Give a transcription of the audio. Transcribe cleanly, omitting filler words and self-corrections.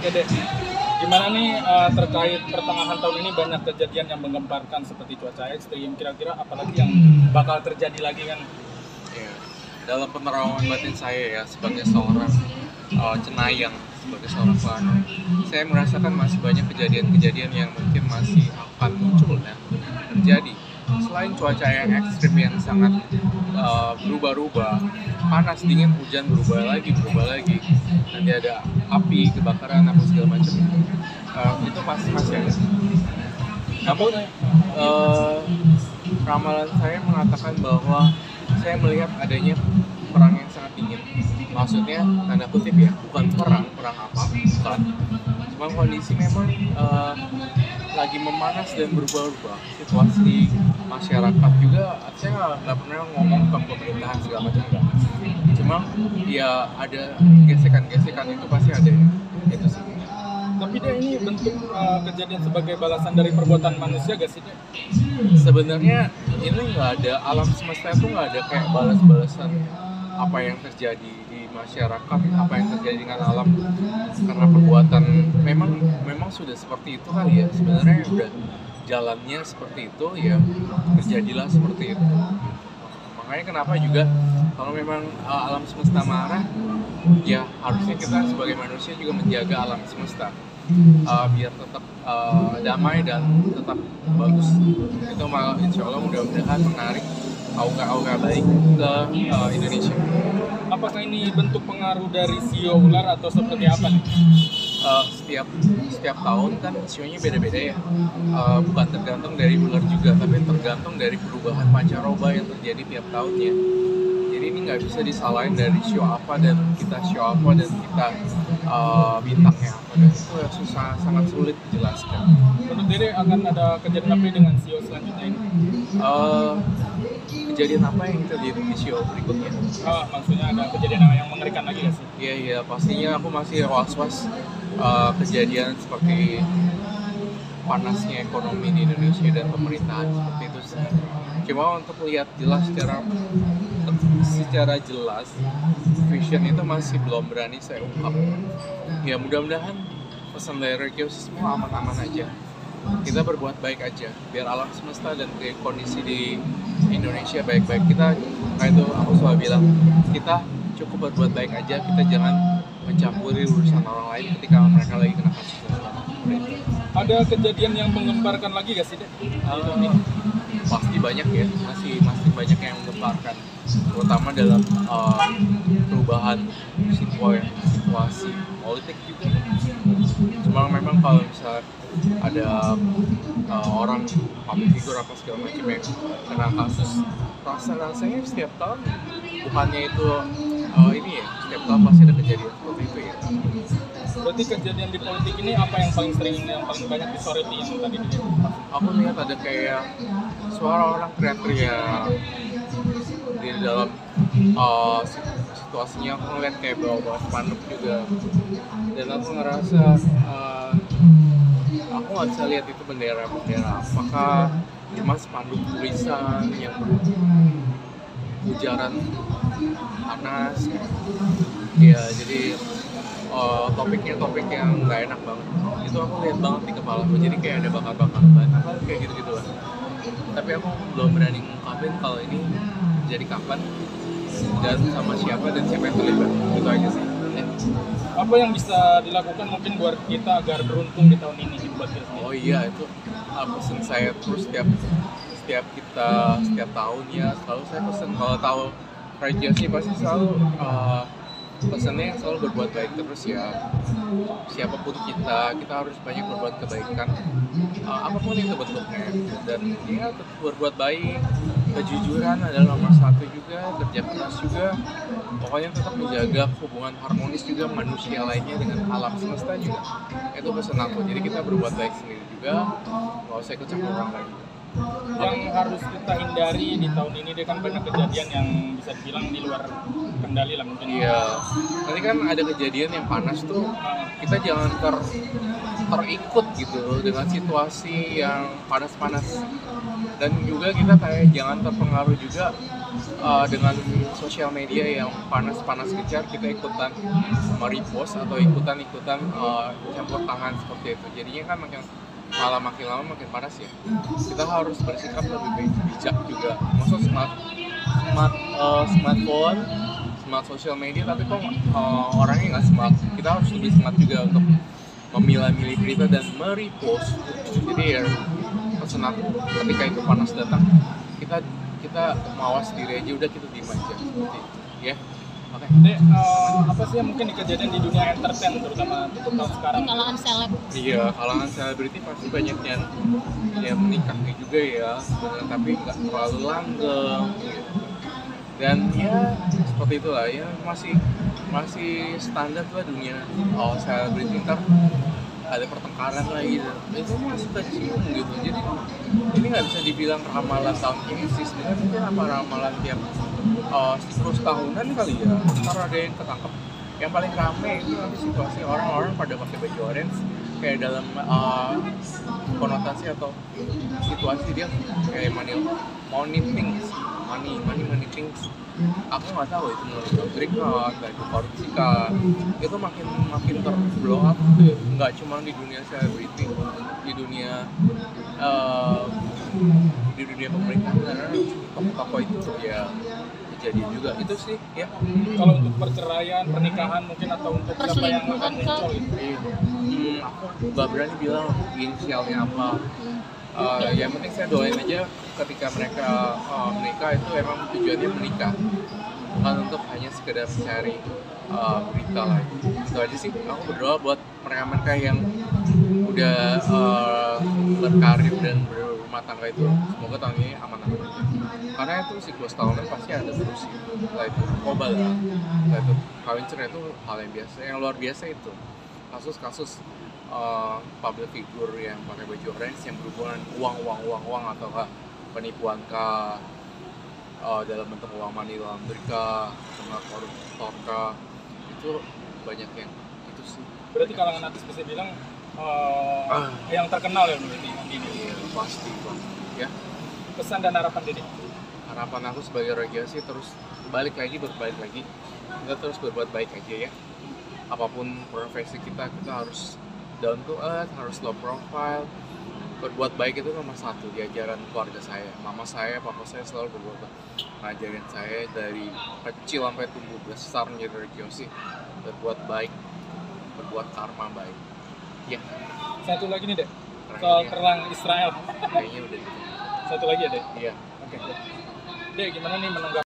Oke deh, gimana nih terkait pertengahan tahun ini banyak kejadian yang menggemparkan seperti cuaca ekstrim, kira-kira apalagi yang bakal terjadi lagi kan? Ya, dalam penerawangan batin saya ya sebagai seorang cenayang, sebagai seorang pelana, saya merasakan masih banyak kejadian-kejadian yang mungkin masih akan muncul dan terjadi. Selain cuaca yang ekstrim yang sangat berubah-ubah, panas, dingin, hujan berubah lagi, nanti ada api, kebakaran, apa segala macam, itu pasti masih ada. Namun ramalan saya mengatakan bahwa saya melihat adanya perang yang sangat dingin. Maksudnya tanda kutip ya, bukan perang apa, bukan. Cuma kondisi memang lagi memanas dan berubah-ubah. Situasi masyarakat juga, saya nggak pernah ngomong ke pemerintahan segala macam enggak. Cuma ya ada gesekan-gesekan itu pasti ada ya. Itu sih. Tapi dia ini bentuk kejadian sebagai balasan dari perbuatan manusia gak sih dia? Sebenarnya ini nggak ada, alam semesta itu nggak ada kayak balas-balasan apa yang terjadi di masyarakat, apa yang terjadi dengan alam karena perbuatan memang sudah seperti itu kali ya. Sebenarnya udah jalannya seperti itu ya, terjadilah seperti itu. Makanya kenapa juga kalau memang alam semesta marah, ya harusnya kita sebagai manusia juga menjaga alam semesta biar tetap damai dan tetap bagus. Itu malah insya Allah mudah-mudahan menarik aura baik ke Indonesia. Apakah ini bentuk pengaruh dari sio ular atau seperti apa nih? Setiap tahun kan sionya beda-beda ya. Bukan tergantung dari ular juga, tapi tergantung dari perubahan pancaroba yang terjadi tiap tahunnya. Jadi ini nggak bisa disalahin dari sio apa dan kita sio apa dan kita bintangnya apa, dan itu sangat sulit dijelaskan. Menurut Dede akan ada kejadian apa dengan sio selanjutnya ini? Kejadian apa yang terjadi di sio berikutnya? Maksudnya ada kejadian yang mengerikan lagi nggak sih? Iya, pastinya aku masih was-was kejadian seperti panasnya ekonomi di Indonesia dan pemerintahan seperti itu sih. Cuma untuk lihat jelas secara jelas, vision itu masih belum berani saya ungkap. Ya mudah-mudahan pesan dari Rekyo semua aman-aman aja. Kita berbuat baik aja, biar alam semesta dan kondisi di Indonesia baik-baik. Kita, kayak itu aku selalu bilang, kita cukup berbuat baik aja, kita jangan mencampuri urusan orang lain ketika mereka lagi kena kasus. Ada kejadian yang menggemparkan lagi gak sih, Dek? Pasti banyak ya, masih banyak yang menggemparkan, terutama dalam perubahan situasi politik juga. Cuma memang kalau misalnya ada orang public figure apa segala macam yang kena kasus, rasanya setiap tahun bukannya itu ini ya, setiap tahun pasti ada kejadian seperti itu ya. Berarti kejadian di politik ini apa yang paling sering, yang paling banyak disoroti yang tadi di Aku lihat ada kayak suara orang teriak-teriak di dalam situasinya. Aku ngeliat kayak bawa-bawa spanduk juga, dan aku ngerasa aku nggak bisa lihat itu bendera apakah cuma spanduk tulisan yang ujaran panas ya. Jadi topik yang nggak enak banget itu aku lihat banget di kepala aku, jadi kayak ada bakar-bakar ban apa kayak gitu lah. Tapi aku belum berani ngungkapin kalau ini jadi kapan dan sama siapa dan siapa yang terlibat. Itu aja sih ya. Apa yang bisa dilakukan mungkin buat kita agar beruntung di tahun ini buat kita? Oh iya, itu pesan saya terus setiap tahunnya selalu saya pesan. Kalau tahu Raja sih pasti selalu pesannya selalu berbuat baik terus ya. Siapapun kita harus banyak berbuat kebaikan, apapun itu bentuknya, dan ya tetap berbuat baik. Kejujuran adalah nomor satu juga, kerja keras juga, pokoknya tetap menjaga hubungan harmonis juga manusia lainnya dengan alam semesta juga. Itu pesan aku. Jadi kita berbuat baik sendiri juga, nggak usah ikut campur orang lain. Yang harus kita hindari di tahun ini, dia kan banyak kejadian yang bisa dibilang di luar kendali lah mungkin. Iya, nanti kan ada kejadian yang panas tuh, kita jangan terikut gitu dengan situasi yang panas-panas. Dan juga kita kayak jangan terpengaruh juga dengan sosial media yang panas-panas kejar, kita ikutan merepost atau ikutan campur tangan seperti itu. Jadinya kan makin lama makin panas ya. Kita harus bersikap lebih bijak juga. Maksud smartphone, smart social media, tapi kok orangnya nggak smart. Kita harus lebih smart juga untuk memilah-milih berita dan merepost. Jadi ya pesan aku ketika itu panas datang, kita mawas diri aja, udah kita diem aja seperti itu ya. Oke. Dek, apa sih yang mungkin kejadian di dunia entertain terutama untuk tahun sekarang? Di kalangan seleb. Iya, kalangan selebriti pasti banyak yang menikah juga ya sebenarnya, tapi nggak terlalu langgeng gitu. Dan ya seperti itulah ya, masih standar lah dunia selebriti. Ntar ada pertengkaran lagi gitu. Itu masih kecium gitu. Jadi ini nggak bisa dibilang ramalan tahun ini sih, sebenarnya mungkin apa ramalan tiap siklus tahunan kali ya. Ntar ada yang ketangkep. Yang paling rame itu nanti situasi orang-orang pada pakai baju orange kayak dalam konotasi atau situasi dia kayak money things. Aku nggak tahu itu menurut mereka kayak korupsi kah, itu makin terblow up tuh, nggak cuma di dunia selebriti, di dunia pemerintahan, karena tokoh-tokoh itu ya kejadian juga itu sih ya. Kalau untuk perceraian, pernikahan mungkin atau untuk siapa yang akan muncul itu? Aku nggak berani bilang inisialnya apa. Yang penting saya doain aja ketika mereka menikah itu emang tujuannya menikah, bukan untuk hanya sekedar mencari berita lah. Itu aja sih. Aku berdoa buat mereka yang udah berkarir dan berumah tangga itu, semoga tahun ini aman-aman aja. Karena itu siklus tahunan pasti ada terus. Setelah itu kobal lah. Setelah itu kawin cerai itu hal yang biasa. Yang luar biasa itu kasus-kasus public figure yang pakai baju orange yang berhubungan uang atau penipuan kah, dalam bentuk uang money laundry kah, atau koruptor kah, itu banyak yang itu sih. Berarti kalangan artis bisa bilang yang terkenal ya berarti ini. Iya, pasti ya. Pesan dan harapan Dede? Harapan aku sebagai raja sih terus berbalik lagi, kita terus berbuat baik aja ya. Apapun profesi kita harus down to earth, harus low profile. Berbuat baik itu nomor satu di ajaran keluarga saya. Mama saya, papa saya selalu berbuat baik, ngajarin saya dari kecil sampai tumbuh besar menjadi religiosi. Berbuat baik, berbuat karma baik ya. Satu lagi nih Dek, soal perang Israel. Kayaknya udah gitu. Satu lagi ya Dek? Iya. Oke. Dek, gimana nih menanggapi